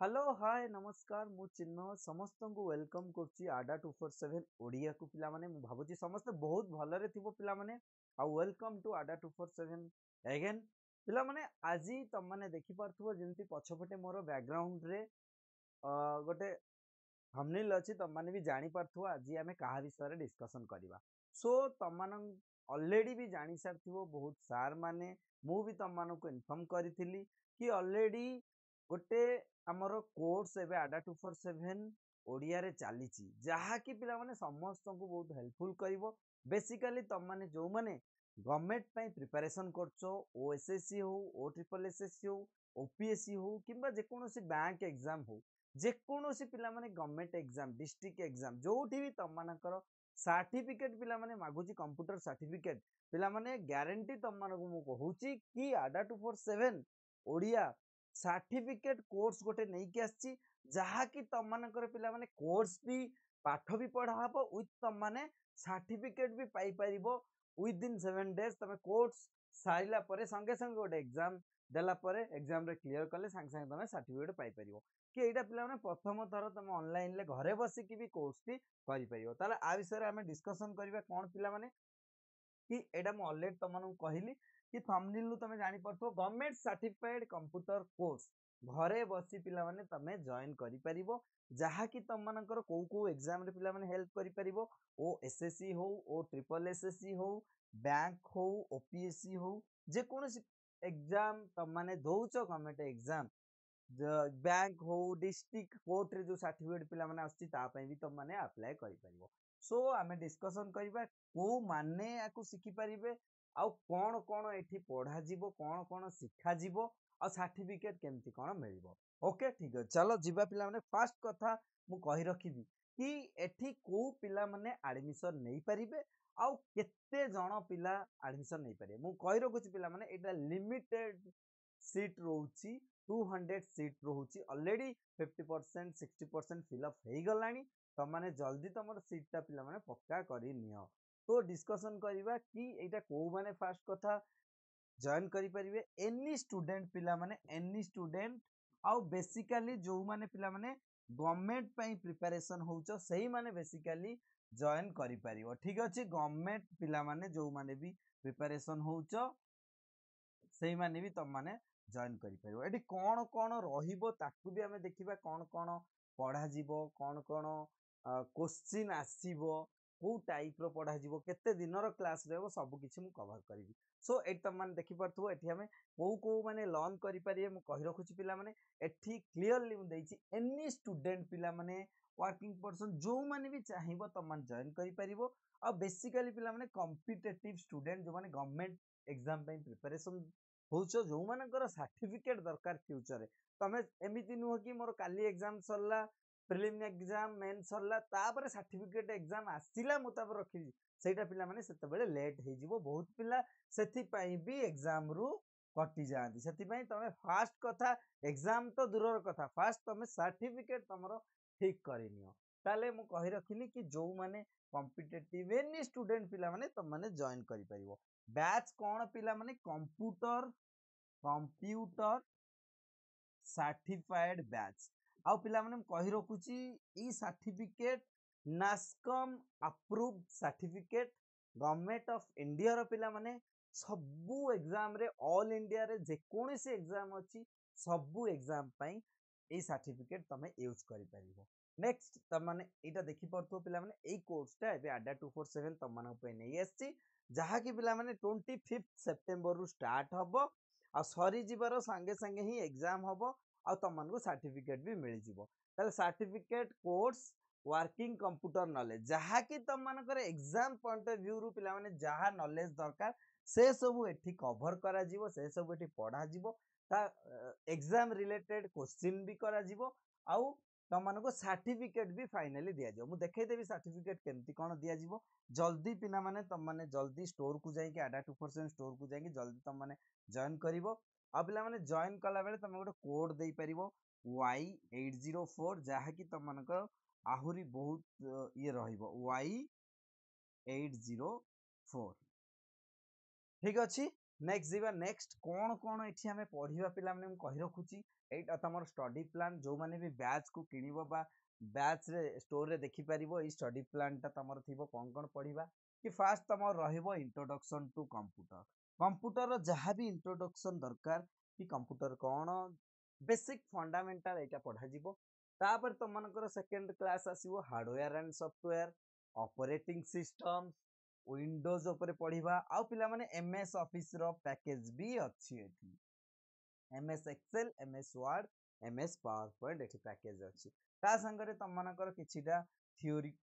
hello hi नमस्कार मु चिन्मय समस्त को वेलकम करछि आडा 247 ओडिया को पिला माने मु भाबुछि समस्त बहुत भलरे थिबो पिला माने आ वेलकम टू आडा 247 अगेन पिला माने आजी तम माने देखि पारथुबो जेंति पछपटे मोर बैकग्राउंड रे गोटे थंबनेल अछि तम माने भी जानि पारथुबो आजी हमें कहा विषय रे डिस्कशन करिवा सो तम मान ऑलरेडी भी जानि सारथिबो बहुत सार माने मु भी तम मान को इन्फॉर्म करिथिली कि ऑलरेडी गोटे आमर कोर्स एबे आडा 247 ओडिया रे चलीची जहा कि पिला माने समस्त को बहुत हेल्पफुल करिवो बेसिकली तम माने जो माने गवर्नमेंट पई प्रिपरेशन करछो ओएसएससी हो ओ ट्रिपल एसएससी हो ओपीएससी हो किंबा जे कोनोसी बैंक एग्जाम हो जे कोनोसी पिला माने गवर्नमेंट एग्जाम डिस्ट्रिक्ट एग्जाम जोठी भी तम मानकर सर्टिफिकेट पिला माने मागुची कंप्यूटर सर्टिफिकेट पिला माने ग्यारंटी तम मानको मु कहूची कि आडा 247 ओडिया सर्टिफिकेट कोर्स गोटे नहीं कि आसी जहा कि तम मानकर पिला माने कोर्स भी पाठ भी पढ़ा हबो विथ तम माने सर्टिफिकेट भी पाई परिबो विद इन 7 डेज तमे कोर्स साइला परे संगे संगे गोटे एग्जाम देला परे एग्जाम रे क्लियर कले संगे संगे तमे सर्टिफिकेट पाई परिबो कि एटा पिला माने प्रथम थर तमे ऑनलाइन ले घरे बसी कि भी कोर्स भी करि परिबो ताले आ विषय रे हमें डिस्कशन करबा कोन पिला माने कि एटा मु ऑलरेडी तमनु कहली कि थंबनेल तमे जानि परथो गवर्नमेंट सर्टिफाइड कंप्यूटर कोर्स घरे बसी पिला माने तमे जॉइन करि परिबो जहा कि तम मानकर को एग्जाम रे पिला माने हेल्प करि परिबो ओ एसएससी हो ओ ट्रिपल एसएससी हो बैंक हो ओपीएससी हो जे कोनोसी एग्जाम तम माने दउचो गवर्नमेंट एग्जाम बैंक हो डिस्ट्रिक्ट कोर्ट रे जो सर्टिफिकेट पिला माने आछि ता पई भी तम माने अप्लाई करि परिबो सो आमे डिस्कशन करिबा को माने याकू शिखि परिबे आउ कोन कोन एठी पढ़ा जीवो कोन कोन शिक्षा जीवो आ सर्टिफिकेट केमती कोन मिलिबो ओके ठीक है चलो जीवा पिला माने फर्स्ट कथा मु कहि रखिबी कि एठी को पिला माने एडमिशन नै परिबे आउ केते जण पिला एडमिशन नै परिबे मु कहि रखुची पिला माने एटा लिमिटेड सीट रहउची 200 सीट रहउची ऑलरेडी 50% 60% फिलअप हो गलानी तम माने जल्दी तमर सीटा पिला माने पक्का करि नियो तो डिस्कशन करिबा कि एटा को माने फर्स्ट कथा जॉइन करि परिबे एनी स्टूडेंट पिला माने एनी स्टूडेंट आउ बेसिकली जो माने पिला माने गवर्नमेंट पई प्रिपरेशन होउचो सही माने बेसिकली जॉइन करि परिबो ठीक अछि गवर्नमेंट पिला माने जो माने भी प्रिपरेशन होउचो सही माने भी तम माने जॉइन करि परिबो एठी कोन कोन रहिबो ताकू भी हमें देखिबा कोन कोन पढ़ा जीवो कोन कोन क्वेश्चन आसीबो को टाइप रो पढ़ा जीवो केते दिनर क्लास रहबो सब किछि मु कवर करिवि सो एट तम माने देखि परथबो एठी हमें को माने लर्न करि परिबे मु कहि रखुछि पिला माने एठी क्लियरली मु देइछि एनी स्टूडेंट पिला माने वर्किंग पर्सन जो माने भी चाहिबो तम माने जॉइन करि परिबो आ बेसिकली पिला माने कॉम्पिटिटिव स्टूडेंट जो माने गवर्नमेंट एग्जाम पई प्रिपरेशन होउछो जो मानकर सर्टिफिकेट दरकार फ्यूचर रे तमे एमिति नुह कि मोर काली एग्जाम सरला प्रिलिम एग्जाम मेन सरला तापर सर्टिफिकेट एग्जाम आसिला मुताबर रखि सेटा पिला माने सेते बेले लेट हे जिवो बहुत पिला सेथि पई भी एग्जाम रु कटि जांती सेथि पई तमे फास्ट कथा एग्जाम तो दूरर कथा फास्ट तमे सर्टिफिकेट तमरो ठीक करिनियो ताले मु कहि रखिली कि जो माने कॉम्पिटिटिव एनी स्टूडेंट पिला माने तम माने जॉइन करि परिबो बैच कोन पिला माने कंप्यूटर सर्टिफाइड बैच आउ पिला माने कहि रखुची ई certificate NASSCOM approved certificate government of India रो पिला माने सबु एग्जाम रे ऑल इंडिया रे जे कोनोसी एग्जाम अछि सबु एग्जाम पई ए सर्टिफिकेट तमे यूज करि परिबो नेक्स्ट त माने एटा देखि परतो पिला माने ए कोर्सटा एबे अड्डा 247 तम माने पे नै आछि जहा कि पिला माने 25 सेप्टेम्बर रु स्टार्ट हबो आ सरी जिबार संगे संगे ही एग्जाम हबो आ तम मानको सर्टिफिकेट भी मिल जिवो ताले certificate course working computer knowledge जहा कि तम मानकर एग्जाम पॉइंट ऑफ व्यू रु पिला माने जहा नॉलेज दरकार से सब एठी कवर करा जिवो से सब एठी पढ़ा जिवो ता एग्जाम रिलेटेड क्वेश्चन भी करा जिवो आउ तम मानको सर्टिफिकेट भी फाइनली दिया जिवो मु देखै देबी सर्टिफिकेट केमती कोन दिया जिवो जल्दी पिना माने तम माने जल्दी स्टोर को जाई कि आडा 2% स्टोर को जाई कि जल्दी तम माने जॉइन करिवो आ पिला माने जॉइन कला बेले तमे गोटे कोड देई परिवो Y804 जहा कि तम मानकर आहुरी बहुत ये रहिबो Y804 ठीक अछि नेक्स्ट जीवा नेक्स्ट कौन कौन एठी हमें पढ़िबा पिला माने मु कहि रखुची एटा तमर स्टडी प्लान जो माने भी बैच को किनिबो बा बैच रे स्टोर रे देखि परिबो ई स्टडी प्लान ता तमर थिबो कौन कौन पढ़िबा कि फास्ट तमर रहिबो इंट्रोडक्शन टू कंप्यूटर कंप्यूटर रो जहा भी इंट्रोडक्शन दरकार कि कंप्यूटर कौन बेसिक फंडामेंटल एटा पढ़ा जिवो तापर तमनकर सेकंड क्लास आसीबो hardware and software operating system Windows ऊपर पढ़िबा आउ पिला माने एमएस ऑफिस रो पैकेज भी अछि एठी MS Excel MS Word MS PowerPoint एठी पैकेज अछि ता संगरे तमनकर किछिटा थ्योरी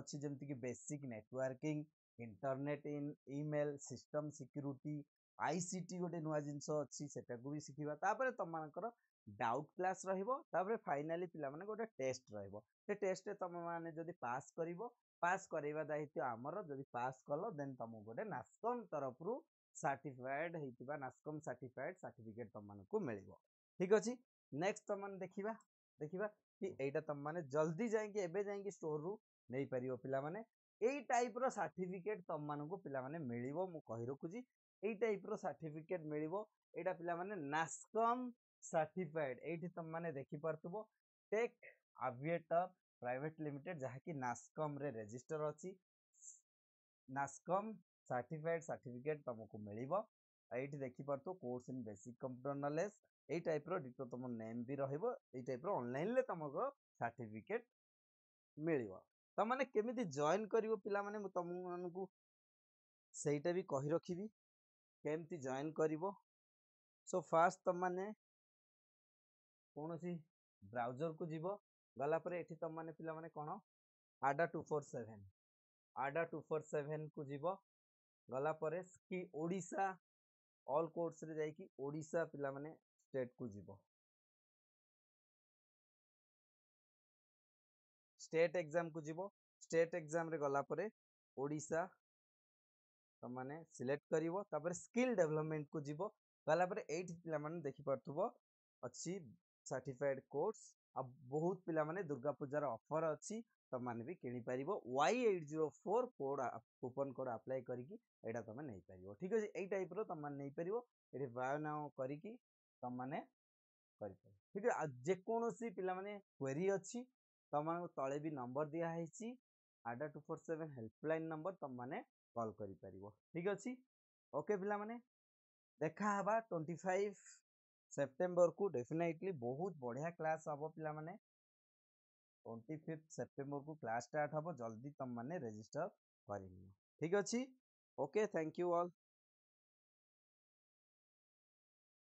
अछि जेमति कि basic networking internet in email system security ICT गोटे नुआ जिंस अछि सेटा को भी सिखिबा तापर तमनकर डाउट क्लास रहिबो तापर फाइनली पिला माने गोटे टेस्ट रहिबो से टेस्ट रे तम माने जदी पास करिवो पास करेवा दायित्व आमर जदी पास कलो देन तमु गोटे नास्कम तरफ रु सर्टिफाइड हेतिबा नास्कम सर्टिफाइड सर्टिफिकेट तम मानकु मिलिबो ठीक अछि नेक्स्ट तम माने देखिबा देखिबा कि एटा तम माने जल्दी जाइके एबे जाइके स्टोर रु नै परिबो पिला माने एई टाइप रो सर्टिफिकेट तम मानकु पिला माने मिलिबो मु कहि रखुजी एई टाइप रो सर्टिफिकेट मिलिबो एटा पिला माने नास्कम सर्टिफाइड एठी तम माने देखि परतुबो टेक अविएटर प्राइवेट लिमिटेड जहा कि नास्कम रे रजिस्टर अछि नास्कम सर्टिफाइड सर्टिफिकेट तुमको मिलिबो एठी देखि परतो course in basic computer knowledge एई टाइप रो डिटो तुम नेम भी रहइबो एई टाइप रो ऑनलाइन ले तुमको सर्टिफिकेट मिलिबो त माने केमिति जॉइन करिवो पिला माने मु तुम मानकु सेइटा भी कहि रखिबी केमिति जॉइन करिवो सो फास्ट तुम माने कोनोसी ब्राउजर को जीवो गला परे एठी तुम माने पिला माने कोन आडा 247 आडा 247 को जीवो गला परे कि ओडिसा ऑल कोर्स रे जाई कि ओडिसा पिला माने स्टेट को जीवो स्टेट एग्जाम को जीवो स्टेट एग्जाम रे गला परे ओडिसा तो माने सिलेक्ट करिवो तापर स्किल डेवलपमेंट को जीवो गला परे एठी पिला माने देखि परथुबो अछि सर्टिफाइड कोर्स अब बहुत पिला माने दुर्गा पूजा रो ऑफर अछि तो माने भी किनि परिबो Y804 code coupon code apply करिकि एटा तमे नै परिबो ठीक अछि एई टाइप रो तम माने नै परिबो एठी बायो नाउ करिकि तम माने करि परिबो ठीक है जे कोनोसी पिला माने क्वेरी अछि तम माने तळे भी नंबर दिया हैछि आडा 247 हेल्पलाइन नंबर तम माने कॉल करि परिबो ठीक अछि ओके पिला माने देखा हबा 25 सेप्टेम्बर को डेफिनेटली बहुत बढ़िया क्लास हम पिला माने 25 सेप्टेम्बर को क्लास स्टार्ट हम जल्दी तुम माने रजिस्टर करिनियो ठीक अछि ओके थैंक यू ऑल